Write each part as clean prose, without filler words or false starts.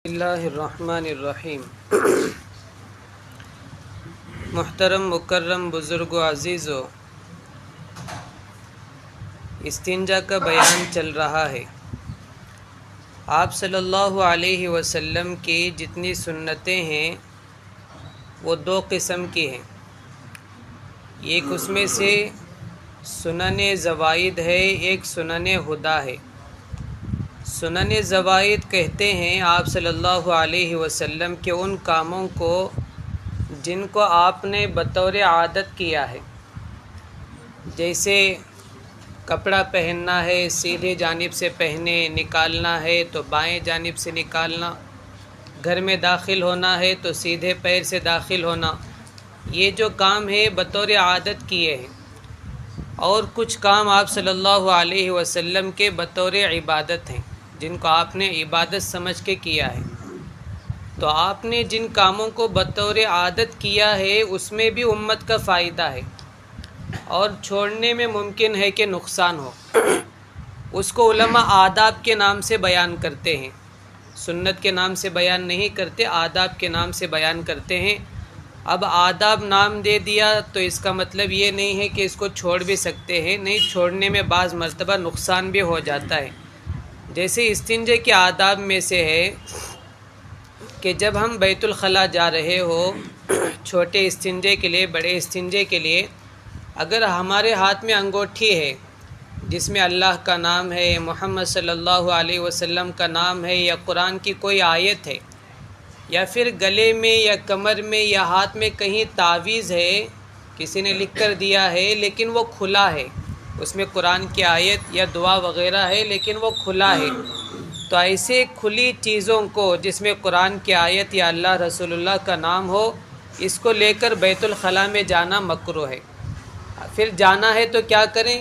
اللہ الرحمن الرحیم۔ محترم مکرم بزرگ و عزیزو، استنجا کا بیان چل رہا ہے۔ آپ صلی اللہ علیہ وسلم کی جتنی سنتیں ہیں وہ دو قسم کی ہیں۔ ایک اس میں سے سنن زوائد ہے، ایک سنن ہدا ہے۔ سنن زوائد کہتے ہیں آپ صلی اللہ علیہ وسلم کے ان کاموں کو جن کو آپ نے بطور عادت کیا ہے، جیسے کپڑا پہننا ہے سیدھے جانب سے پہنے، نکالنا ہے تو بائیں جانب سے نکالنا، گھر میں داخل ہونا ہے تو سیدھے پیر سے داخل ہونا، یہ جو کام ہے بطور عادت کیے ہیں۔ اور کچھ کام آپ صلی اللہ علیہ وسلم کے بطور عبادت ہیں، جن کو آپ نے عبادت سمجھ کے کیا ہے۔ تو آپ نے جن کاموں کو بطور عادت کیا ہے اس میں بھی امت کا فائدہ ہے، اور چھوڑنے میں ممکن ہے کہ نقصان ہو۔ اس کو علماء آداب کے نام سے بیان کرتے ہیں، سنت کے نام سے بیان نہیں کرتے، آداب کے نام سے بیان کرتے ہیں۔ اب آداب نام دے دیا تو اس کا مطلب یہ نہیں ہے کہ اس کو چھوڑ بھی سکتے ہیں، نہیں، چھوڑنے میں بعض مرتبہ نقصان بھی ہو جاتا ہے۔ جیسے استنجے کے آداب میں سے ہے کہ جب ہم بیت الخلاء جا رہے ہو، چھوٹے استنجے کے لیے، بڑے استنجے کے لیے، اگر ہمارے ہاتھ میں انگوٹھی ہے جس میں اللہ کا نام ہے، محمد صلی اللہ علیہ وسلم کا نام ہے، یا قرآن کی کوئی آیت ہے، یا پھر گلے میں یا کمر میں یا ہاتھ میں کہیں تعویذ ہے، کسی نے لکھ کر دیا ہے لیکن وہ کھلا ہے، اس میں قرآن کی آیت یا دعا وغیرہ ہے لیکن وہ کھلا ہے، تو ایسے کھلی چیزوں کو جس میں قرآن کی آیت یا اللہ رسول اللہ کا نام ہو، اس کو لے کر بیت الخلاء میں جانا مکروہ ہے۔ پھر جانا ہے تو کیا کریں؟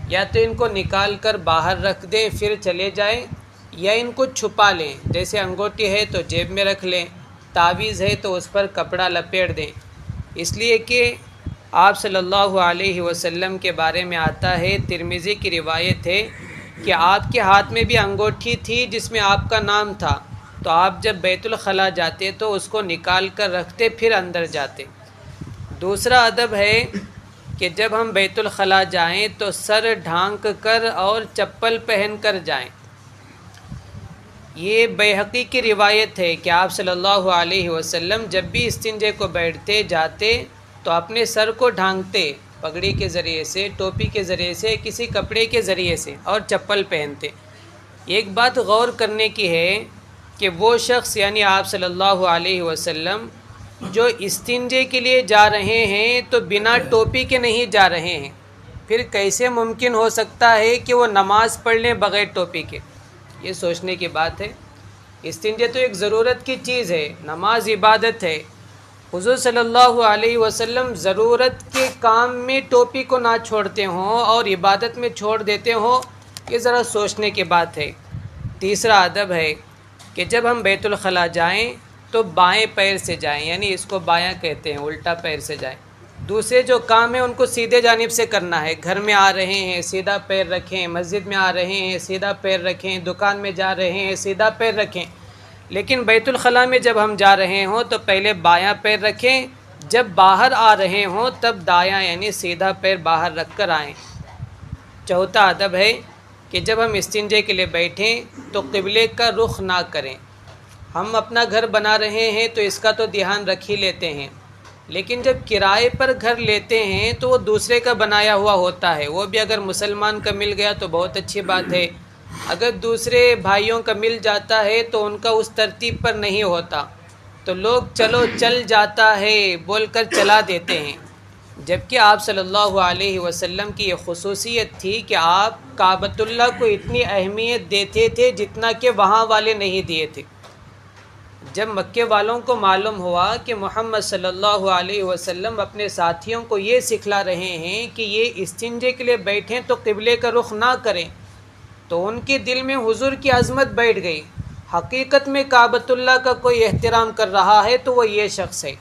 یا تو ان کو نکال کر باہر رکھ دیں پھر چلے جائیں، یا ان کو چھپا لیں، جیسے انگوٹھی ہے تو جیب میں رکھ لیں، تعویذ ہے تو اس پر کپڑا لپیٹ دیں، اس لیے کہ آپ صلی اللہ علیہ وسلم کے بارے میں آتا ہے، ترمذی کی روایت ہے کہ آپ کے ہاتھ میں بھی انگوٹھی تھی جس میں آپ کا نام تھا، تو آپ جب بیت الخلاء جاتے تو اس کو نکال کر رکھتے پھر اندر جاتے۔ دوسرا ادب ہے کہ جب ہم بیت الخلاء جائیں تو سر ڈھانک کر اور چپل پہن کر جائیں۔ یہ بیہقی کی روایت ہے کہ آپ صلی اللہ علیہ وسلم جب بھی استنجے کو بیٹھتے جاتے تو اپنے سر کو ڈھانکتے، پگڑی کے ذریعے سے، ٹوپی کے ذریعے سے، کسی کپڑے کے ذریعے سے، اور چپل پہنتے۔ ایک بات غور کرنے کی ہے کہ وہ شخص یعنی آپ صلی اللہ علیہ وسلم جو استنجے کے لیے جا رہے ہیں تو بنا ٹوپی کے نہیں جا رہے ہیں، پھر کیسے ممکن ہو سکتا ہے کہ وہ نماز پڑھ لیں بغیر ٹوپی کے؟ یہ سوچنے کی بات ہے۔ استنجے تو ایک ضرورت کی چیز ہے، نماز عبادت ہے۔ حضور صلی اللہ علیہ وسلم ضرورت کے کام میں ٹوپی کو نہ چھوڑتے ہوں اور عبادت میں چھوڑ دیتے ہوں، یہ ذرا سوچنے کی بات ہے۔ تیسرا ادب ہے کہ جب ہم بیت الخلاء جائیں تو بائیں پیر سے جائیں، یعنی اس کو بایاں کہتے ہیں، الٹا پیر سے جائیں۔ دوسرے جو کام ہیں ان کو سیدھے جانب سے کرنا ہے، گھر میں آ رہے ہیں سیدھا پیر رکھیں، مسجد میں آ رہے ہیں سیدھا پیر رکھیں، دکان میں جا رہے ہیں سیدھا پیر رکھیں، لیکن بیت الخلاء میں جب ہم جا رہے ہوں تو پہلے بایاں پیر رکھیں، جب باہر آ رہے ہوں تب دایاں یعنی سیدھا پیر باہر رکھ کر آئیں۔ چوتھا ادب ہے کہ جب ہم استنجے کے لیے بیٹھیں تو قبلے کا رخ نہ کریں۔ ہم اپنا گھر بنا رہے ہیں تو اس کا تو دھیان رکھ ہی لیتے ہیں، لیکن جب کرائے پر گھر لیتے ہیں تو وہ دوسرے کا بنایا ہوا ہوتا ہے، وہ بھی اگر مسلمان کا مل گیا تو بہت اچھی بات ہے، اگر دوسرے بھائیوں کا مل جاتا ہے تو ان کا اس ترتیب پر نہیں ہوتا، تو لوگ چلو چل جاتا ہے بول کر چلا دیتے ہیں، جبکہ آپ صلی اللہ علیہ وسلم کی یہ خصوصیت تھی کہ آپ کعبۃ اللہ کو اتنی اہمیت دیتے تھے جتنا کہ وہاں والے نہیں دیے تھے۔ جب مکے والوں کو معلوم ہوا کہ محمد صلی اللہ علیہ وسلم اپنے ساتھیوں کو یہ سکھلا رہے ہیں کہ یہ استنجے کے لیے بیٹھیں تو قبلے کا رخ نہ کریں، تو ان کے دل میں حضور کی عظمت بیٹھ گئی، حقیقت میں کعبۃ اللہ کا کوئی احترام کر رہا ہے تو وہ یہ شخص ہے۔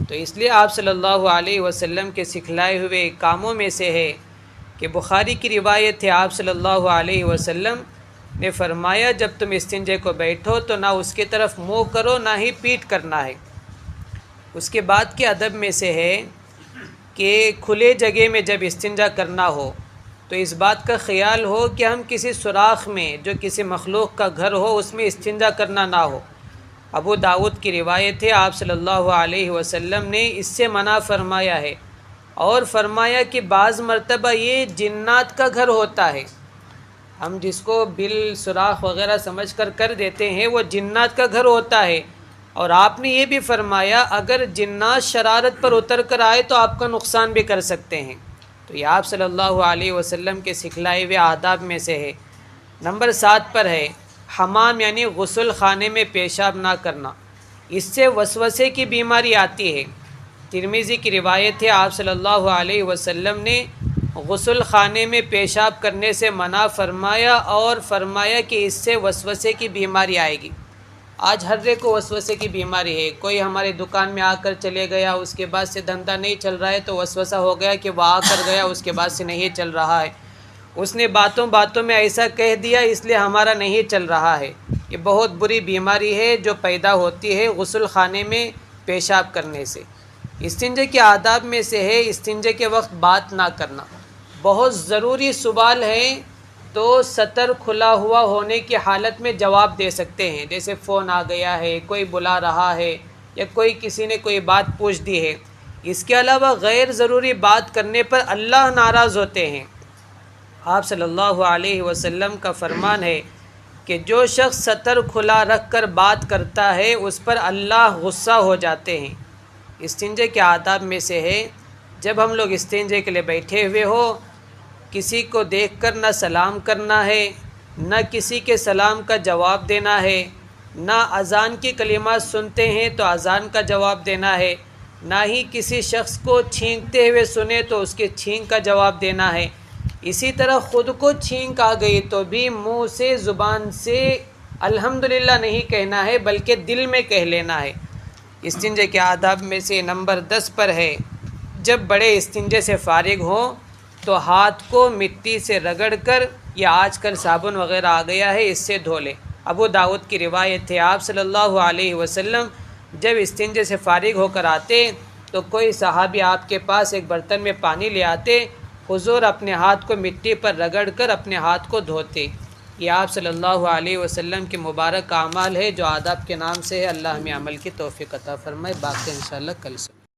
تو اس لیے آپ صلی اللہ علیہ وسلم کے سکھلائے ہوئے کاموں میں سے ہے کہ بخاری کی روایت ہے، آپ صلی اللہ علیہ وسلم نے فرمایا جب تم استنجے کو بیٹھو تو نہ اس کی طرف منہ کرو نہ ہی پیٹ کرنا ہے۔ اس کے بعد کے ادب میں سے ہے کہ کھلے جگہ میں جب استنجا کرنا ہو تو اس بات کا خیال ہو کہ ہم کسی سوراخ میں جو کسی مخلوق کا گھر ہو اس میں استنجا کرنا نہ ہو۔ ابو داؤد کی روایت ہے، آپ صلی اللہ علیہ وسلم نے اس سے منع فرمایا ہے، اور فرمایا کہ بعض مرتبہ یہ جنات کا گھر ہوتا ہے۔ ہم جس کو بل سوراخ وغیرہ سمجھ کر دیتے ہیں وہ جنات کا گھر ہوتا ہے، اور آپ نے یہ بھی فرمایا اگر جنات شرارت پر اتر کر آئے تو آپ کا نقصان بھی کر سکتے ہیں۔ تو یہ آپ صلی اللہ علیہ وسلم کے سکھلائے ہوئے آداب میں سے ہے۔ نمبر 7 پر ہے حمام یعنی غسل خانے میں پیشاب نہ کرنا، اس سے وسوسے کی بیماری آتی ہے۔ ترمذی کی روایت ہے، آپ صلی اللہ علیہ وسلم نے غسل خانے میں پیشاب کرنے سے منع فرمایا اور فرمایا کہ اس سے وسوسے کی بیماری آئے گی۔ آج ہر ایک کو وسوسے کی بیماری ہے۔ کوئی ہمارے دکان میں آ کر چلے گیا، اس کے بعد سے دھندا نہیں چل رہا ہے تو وسوسہ ہو گیا کہ وہ آ کر گیا، اس کے بعد سے نہیں چل رہا ہے، اس نے باتوں میں ایسا کہہ دیا اس لیے ہمارا نہیں چل رہا ہے۔ یہ بہت بری بیماری ہے جو پیدا ہوتی ہے غسل خانے میں پیشاب کرنے سے۔ استنجے کے آداب میں سے ہے استنجے کے وقت بات نہ کرنا۔ بہت ضروری سوال ہے تو سطر کھلا ہوا ہونے کی حالت میں جواب دے سکتے ہیں، جیسے فون آ گیا ہے، کوئی بلا رہا ہے، یا کسی نے کوئی بات پوچھ دی ہے۔ اس کے علاوہ غیر ضروری بات کرنے پر اللہ ناراض ہوتے ہیں۔ آپ صلی اللہ علیہ وسلم کا فرمان ہے کہ جو شخص سطر کھلا رکھ کر بات کرتا ہے اس پر اللہ غصہ ہو جاتے ہیں۔ استنجے کے آداب میں سے ہے جب ہم لوگ استنجے کے لیے بیٹھے ہوئے ہو، کسی کو دیکھ کر نہ سلام کرنا ہے، نہ کسی کے سلام کا جواب دینا ہے، نہ اذان کی کلمات سنتے ہیں تو اذان کا جواب دینا ہے، نہ ہی کسی شخص کو چھینکتے ہوئے سنے تو اس کے چھینک کا جواب دینا ہے۔ اسی طرح خود کو چھینک آ گئی تو بھی منہ سے زبان سے الحمدللہ نہیں کہنا ہے بلکہ دل میں کہہ لینا ہے۔ استنجے کے آداب میں سے نمبر 10 پر ہے جب بڑے استنجے سے فارغ ہوں تو ہاتھ کو مٹی سے رگڑ کر، یا آج کل صابن وغیرہ آ گیا ہے اس سے دھو لیں۔ ابو داؤد کی روایت ہے، آپ صلی اللہ علیہ وسلم جب استنجے سے فارغ ہو کر آتے تو کوئی صحابی آپ کے پاس ایک برتن میں پانی لے آتے، حضور اپنے ہاتھ کو مٹی پر رگڑ کر اپنے ہاتھ کو دھوتے۔ یہ آپ صلی اللہ علیہ وسلم کے مبارک اعمال ہے جو آداب کے نام سے ہے۔ اللہ ہمیں عمل کی توفیق عطا فرمائے۔ باقی انشاءاللہ کل سے